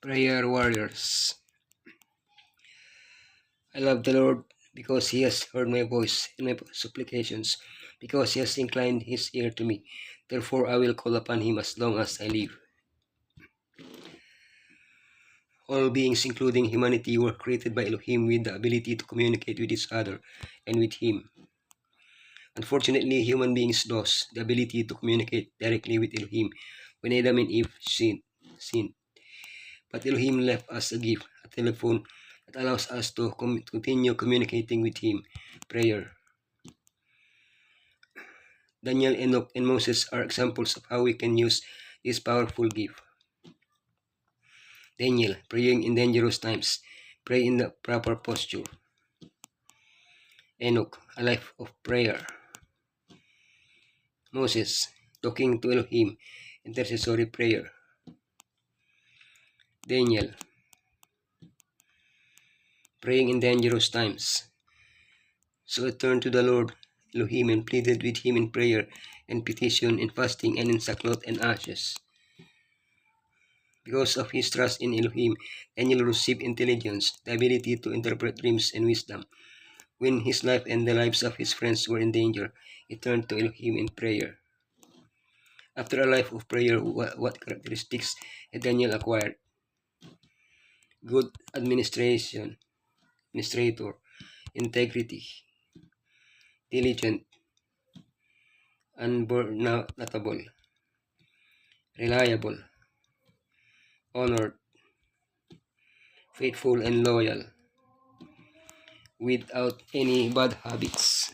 Prayer warriors. I love the Lord because he has heard my voice and my supplications, because he has inclined his ear to me. Therefore I will call upon him as long as I live. All beings, including humanity, were created by Elohim with the ability to communicate with each other and with him. Unfortunately, human beings lost the ability to communicate directly with Elohim when Adam and Eve sinned. But Elohim left us a gift, a telephone that allows us to continue communicating with him. Prayer. Daniel, Enoch, and Moses are examples of how we can use this powerful gift. Daniel, praying in dangerous times. Pray in the proper posture. Enoch, a life of prayer. Moses, talking to Elohim, intercessory prayer. Daniel, praying in dangerous times. So I turned to the Lord Elohim and pleaded with him in prayer and petition, in fasting, and in sackcloth and ashes. Because of his trust in Elohim, Daniel received intelligence, the ability to interpret dreams, and wisdom. When his life and the lives of his friends were in danger, he turned to Elohim in prayer. After a life of prayer, what characteristics had Daniel acquired? Good administrator, integrity, diligent, unburnable, reliable, honored, faithful, and loyal, without any bad habits.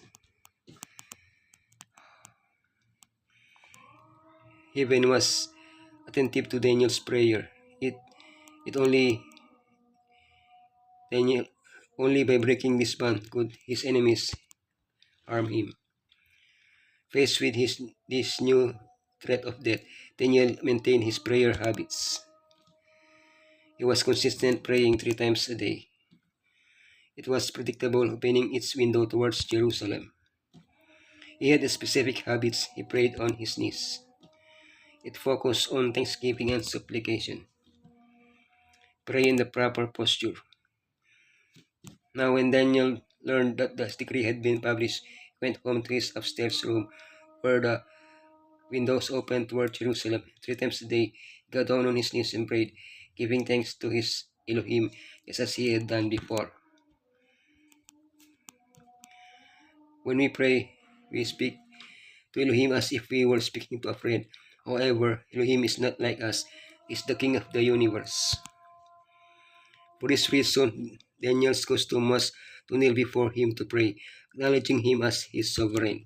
Heaven was attentive to Daniel's prayer. It Daniel only by breaking this bond could his enemies harm him. Faced with this new threat of death, Daniel maintained his prayer habits. He was consistent, praying 3 times a day. It was predictable, opening its window towards Jerusalem. He had specific habits. He prayed on his knees. It focused on thanksgiving and supplication. Pray in the proper posture. Now when Daniel learned that the decree had been published, he went home to his upstairs room where the windows opened toward Jerusalem. 3 times a day, he got down on his knees and prayed, giving thanks to his Elohim, just as he had done before. When we pray, we speak to Elohim as if we were speaking to a friend. However, Elohim is not like us. He is the King of the universe. For this reason, Daniel's custom was to kneel before him to pray, acknowledging him as his sovereign.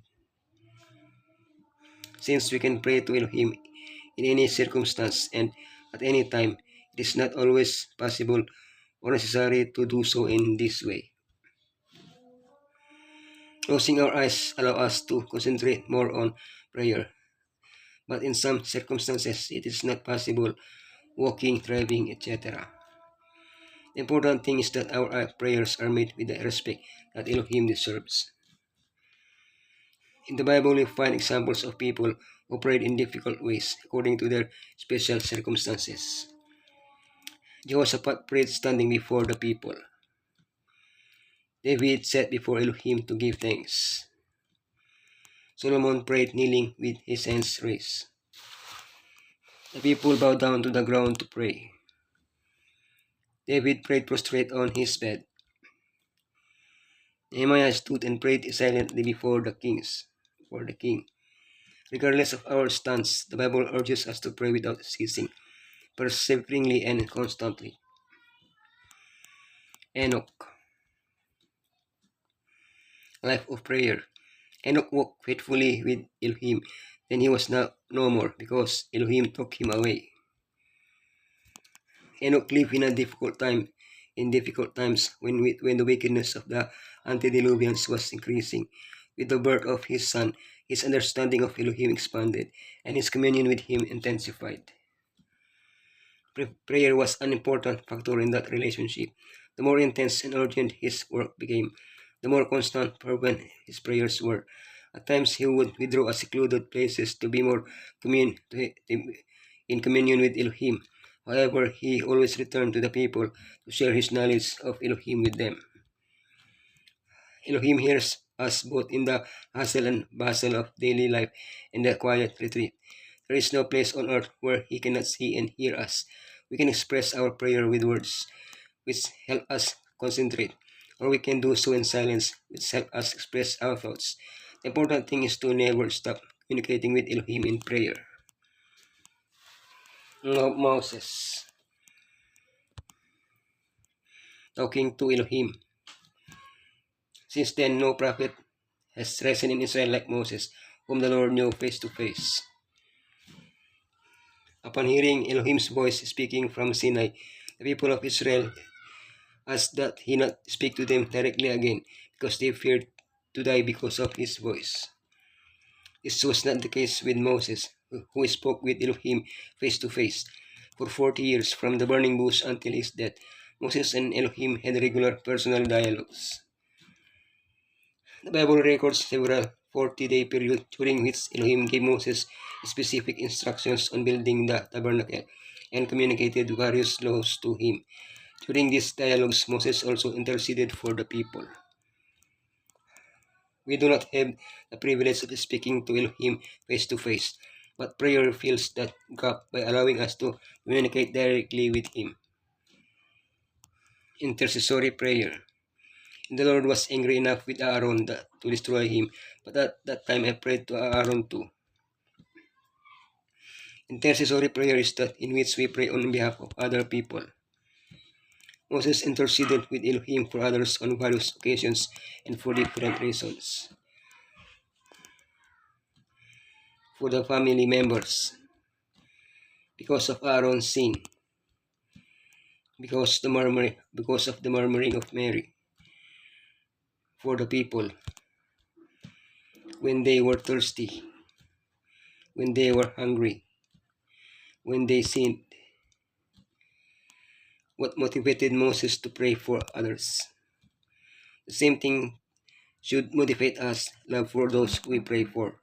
Since we can pray to Elohim in any circumstance and at any time, it is not always possible or necessary to do so in this way. Closing our eyes allows us to concentrate more on prayer, but in some circumstances it is not possible, walking, driving, etc. The important thing is that our prayers are made with the respect that Elohim deserves. In the Bible, we find examples of people who prayed in difficult ways according to their special circumstances. Jehoshaphat prayed standing before the people. David sat before Elohim to give thanks. Solomon prayed kneeling with his hands raised. The people bowed down to the ground to pray. David prayed prostrate on his bed. Nehemiah stood and prayed silently before the king. Regardless of our stance, the Bible urges us to pray without ceasing, perseveringly and constantly. Enoch, life of prayer. Enoch walked faithfully with Elohim. Then he was no more because Elohim took him away. Enoch lived in difficult times when the wickedness of the antediluvians was increasing. With the birth of his son, his understanding of Elohim expanded, and his communion with him intensified. Prayer was an important factor in that relationship. The more intense and urgent his work became, the more constant, fervent his prayers were. At times he would withdraw to secluded places to be more in communion with Elohim. However, he always returned to the people to share his knowledge of Elohim with them. Elohim hears us both in the hustle and bustle of daily life and the quiet retreat. There is no place on earth where he cannot see and hear us. We can express our prayer with words, which help us concentrate, or we can do so in silence, which help us express our thoughts. The important thing is to never stop communicating with Elohim in prayer. Moses talking to Elohim. Since then, no prophet has risen in Israel like Moses, whom the Lord knew face to face. Upon hearing Elohim's voice speaking from Sinai, the people of Israel asked that he not speak to them directly again, because they feared to die because of his voice. This was not the case with Moses, who spoke with Elohim face to face. For 40 years, from the burning bush until his death, Moses and Elohim had regular personal dialogues. The Bible records several 40-day periods during which Elohim gave Moses specific instructions on building the tabernacle and communicated various laws to him. During these dialogues, Moses also interceded for the people. We do not have the privilege of speaking to Elohim face to face, but prayer fills that gap by allowing us to communicate directly with him. Intercessory prayer. The Lord was angry enough with Aaron to destroy him, but at that time I prayed to Aaron too. Intercessory prayer is that in which we pray on behalf of other people. Moses interceded with Elohim for others on various occasions and for different reasons. For the family members, because of Aaron's sin, because of the murmuring of Mary, for the people, when they were thirsty, when they were hungry, when they sinned. What motivated Moses to pray for others? The same thing should motivate us, love for those we pray for.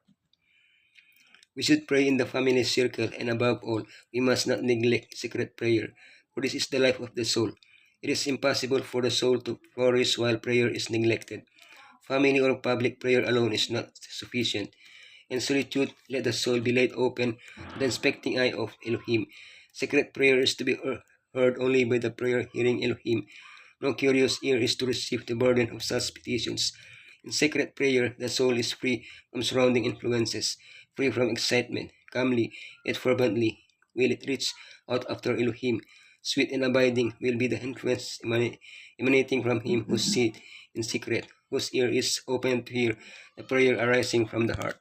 We should pray in the family circle, and above all, we must not neglect secret prayer, for this is the life of the soul. It is impossible for the soul to flourish while prayer is neglected. Family or public prayer alone is not sufficient. In solitude, let the soul be laid open to the inspecting eye of Elohim. Secret prayer is to be heard only by the prayer-hearing Elohim. No curious ear is to receive the burden of such petitions. In secret prayer, the soul is free from surrounding influences, free from excitement. Calmly, yet fervently, will it reach out after Elohim. Sweet and abiding will be the influence emanating from him who sits in secret, whose ear is open to hear the prayer arising from the heart.